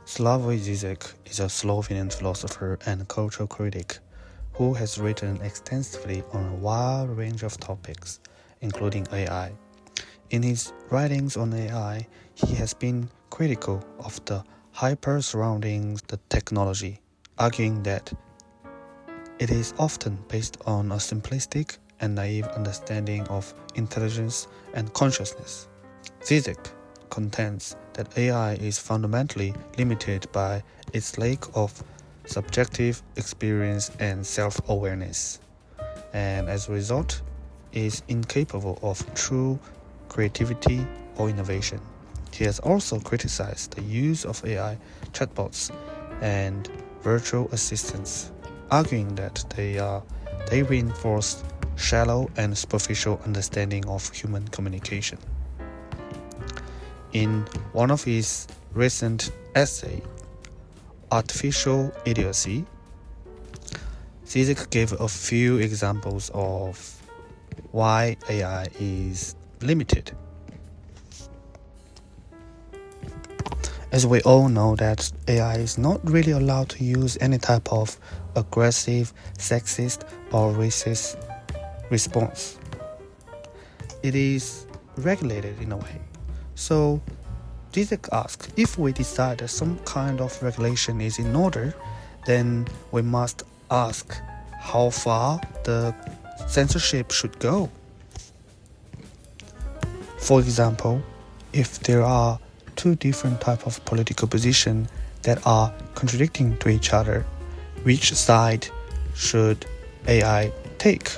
Slavoj Žižek is a Slovenian philosopher and cultural critic who has written extensively on a wide range of topics, including AI. In his writings on AI, he has been critical of the hype surrounding the technology, arguing that it is often based on a simplistic and naive understanding of intelligence and consciousness. Žižek contends that AI is fundamentally limited by its lack of subjective experience and self-awareness, and as a result, is incapable of true creativity or innovation. He has also criticized the use of AI chatbots and virtual assistants, arguing that they reinforce shallow and superficial understanding of human communication. In one of his recent essays, Artificial Idiocy, Žižek gave a few examples of why AI is limited. As we all know that AI is not really allowed to use any type of aggressive, sexist, or racist response. It is regulated in a way. So Žižek asks, if we decide that some kind of regulation is in order, then we must ask how far the censorship should go. For example, if there are two different types of political positions that are contradicting to each other, which side should AI take?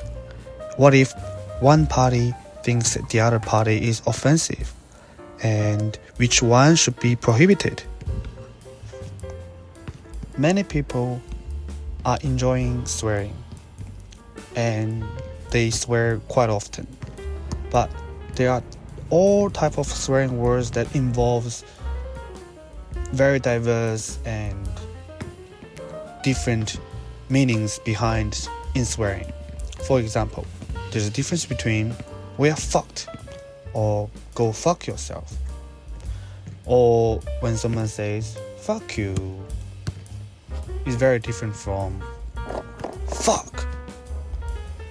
What if one party thinks that the other party is offensive? And which one should be prohibited? Many people are enjoying swearing, and they swear quite often. But there are all type of swearing words that involves very diverse and different meanings behind in swearing. For example, there's a difference between "we are fucked" or "go fuck yourself," or when someone says "fuck you," is very different from "fuck."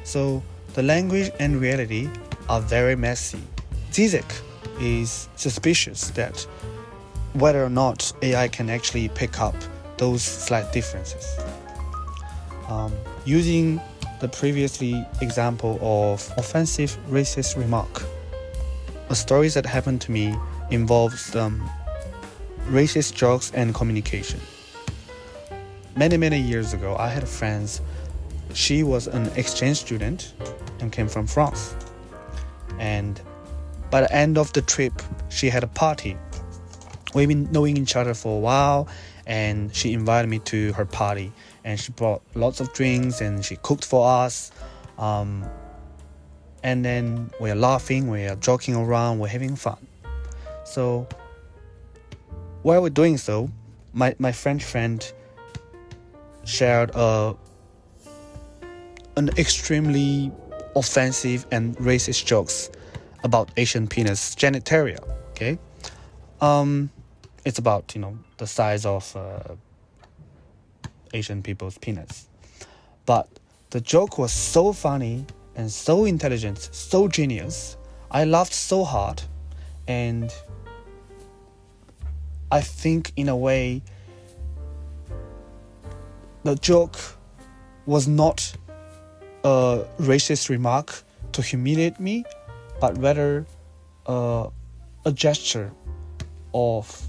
So the language and reality are very messy. Žižek is suspicious that whether or not AI can actually pick up those slight differences. Using the previously example of offensive racist remark, a story that happened to me involves racist jokes and communication. Many years ago, I had a friend. She was an exchange student and came from France. And by the end of the trip, she had a party. We've been knowing each other for a while, and she invited me to her party. And she brought lots of drinks, and she cooked for us. And then we're laughing, we're joking around, we're having fun. So while we're doing so, my French friend shared an extremely offensive and racist jokes about Asian penis genitalia. Okay, it's about the size of Asian people's penis, but the joke was so funny and so intelligent, so genius. I laughed so hard, and I think in a way the joke was not a racist remark to humiliate me, but rather a gesture of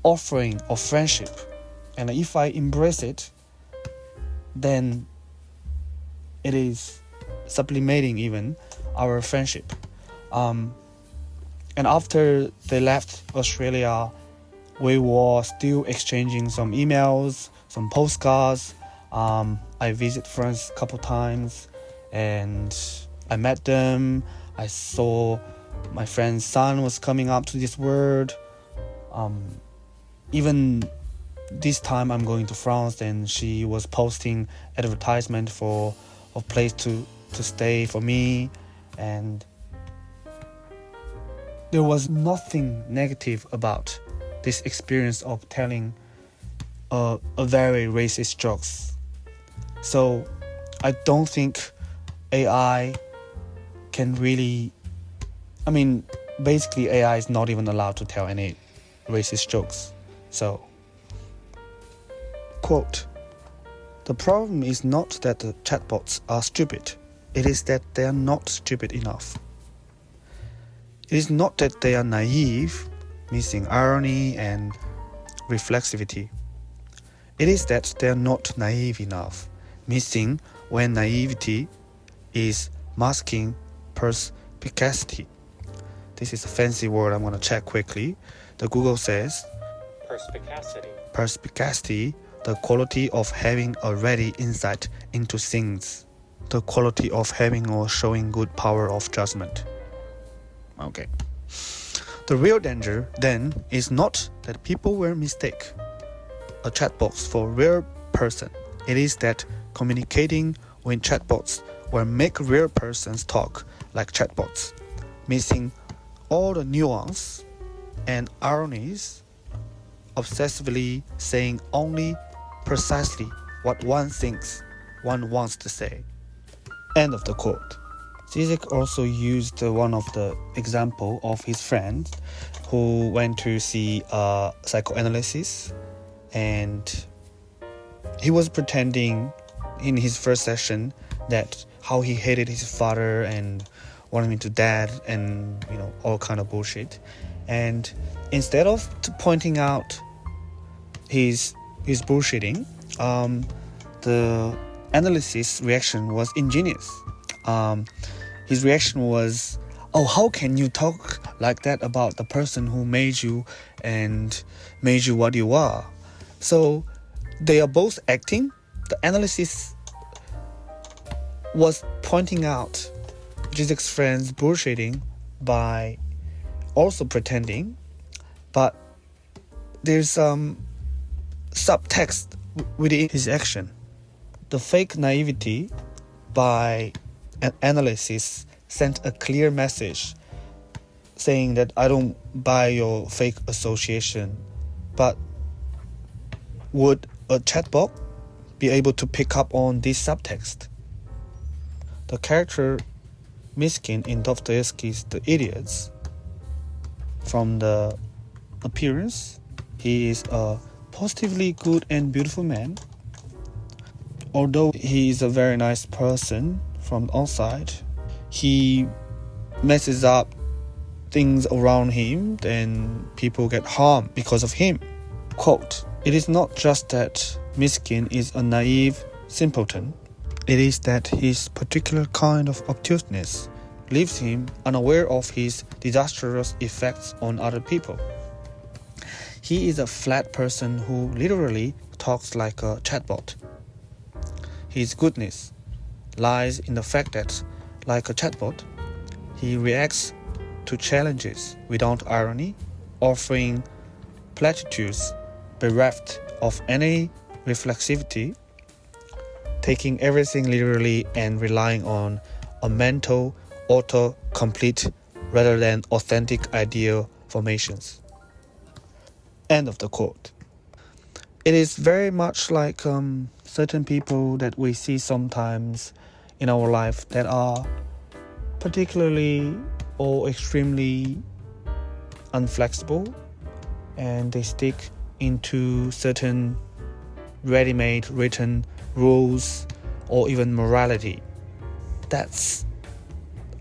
offering of friendship. And if I embrace it, then it is sublimating even our friendship. And after they left Australia, we were still exchanging some emails, some postcards. I visited France a couple times, and I met them. I saw my friend's son was coming up to this world. Even this time I'm going to France, and she was posting advertisement for a place to stay for me, and there was nothing negative about this experience of telling a very racist jokes. So I don't think AI can really, basically AI is not even allowed to tell any racist jokes. So, quote, "The problem is not that the chatbots are stupid. It is that they are not stupid enough. It is not that they are naive, missing irony and reflexivity. It is that they are not naive enough, missing when naivety is masking perspicacity." This is a fancy word I'm going to check quickly. The Google says, Perspicacity, the quality of having a ready insight into things. The quality of having or showing good power of judgment. Okay. The real danger, then, is not that people will mistake a chatbot for a real person. It is that communicating with chatbots will make real persons talk like chatbots, missing all the nuance and ironies, obsessively saying only precisely what one thinks one wants to say. End of the quote. Žižek also used one of the example of his friend who went to see a psychoanalysis, and he was pretending in his first session that how he hated his father and wanted him to dead and all kind of bullshit. And instead of pointing out his bullshitting, the analysis reaction was ingenious. His reaction was, "Oh, how can you talk like that about the person who made you and made you what you are?" So they are both acting. The analysis was pointing out Žižek's friend's bullshitting by also pretending, but there's some subtext within his action. The fake naivety by an analysis sent a clear message saying that I don't buy your fake association. But would a chatbot be able to pick up on this subtext? The character Miskin in Dostoevsky's The Idiots, from the appearance, he is a positively good and beautiful man. Although he is a very nice person from the outside, he messes up things around him and people get harmed because of him. Quote, "It is not just that Miskin is a naive simpleton. It is that his particular kind of obtuseness leaves him unaware of his disastrous effects on other people. He is a flat person who literally talks like a chatbot. His goodness lies in the fact that, like a chatbot, he reacts to challenges without irony, offering platitudes bereft of any reflexivity, taking everything literally and relying on a mental autocomplete rather than authentic idea formations." End of the quote. It is very much like certain people that we see sometimes in our life that are particularly or extremely unflexible, and they stick into certain ready-made written rules or even morality. That's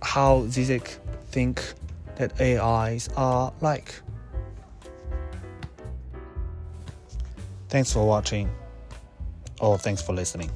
how Žižek think that AIs are like. Thanks for watching, or thanks for listening.